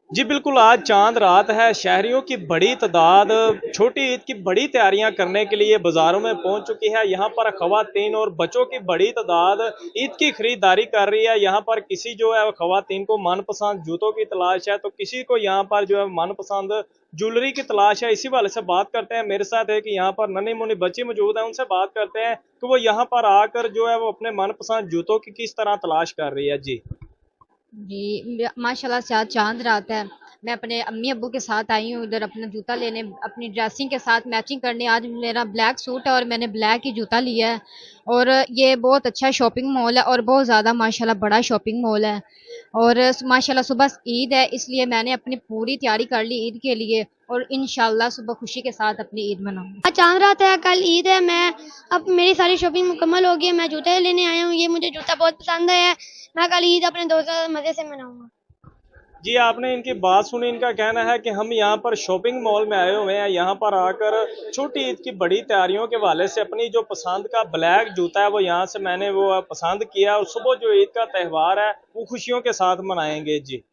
जी बिल्कुल, आज चांद रात है। शहरियों की बड़ी तादाद छोटी ईद की बड़ी तैयारियां करने के लिए बाजारों में पहुंच चुकी है। यहाँ पर खवातीन और बच्चों की बड़ी तादाद ईद की खरीदारी कर रही है। यहाँ पर किसी जो है खवातीन को मनपसंद जूतों की तलाश है, तो किसी को यहाँ पर जो है मनपसंद ज्वेलरी की तलाश है। इसी वाले से बात करते हैं। मेरे साथ है कि यहाँ पर नन्ही मुन्नी बच्ची मौजूद है, उनसे बात करते हैं कि वो यहाँ पर आकर जो है वो अपने मनपसंद जूतों की किस तरह तलाश कर रही है। जी जी, माशाल्लाह से आज चांद रात है। मैं अपने अम्मी अब्बू के साथ आई हूँ इधर अपना जूता लेने, अपनी ड्रेसिंग के साथ मैचिंग करने। आज मेरा ब्लैक सूट है और मैंने ब्लैक ही जूता लिया है। और ये बहुत अच्छा शॉपिंग मॉल है और बहुत ज़्यादा माशाल्लाह बड़ा शॉपिंग मॉल है। और माशाल्लाह सुबह ईद है, इसलिए मैंने अपनी पूरी तैयारी कर ली ईद के लिए। और इंशाल्लाह सुबह खुशी के साथ अपनी ईद मनाऊंगी। आज चांद रात है, कल ईद है। मैं अब मेरी सारी शॉपिंग मुकम्मल हो गई है। मैं जूते लेने आया हूँ, ये मुझे जूता बहुत पसंद है। मैं कल ईद अपने दोस्तों के साथ मजे से मनाऊंगा। जी, आपने इनकी बात सुनी। इनका कहना है कि हम यहाँ पर शॉपिंग मॉल में आए हुए हैं। यहाँ पर आकर छोटी ईद की बड़ी तैयारियों के हवाले से अपनी जो पसंद का ब्लैक जूता है वो यहाँ से मैंने वो पसंद किया, और सुबह जो ईद का त्यौहार है वो खुशियों के साथ मनाएंगे। जी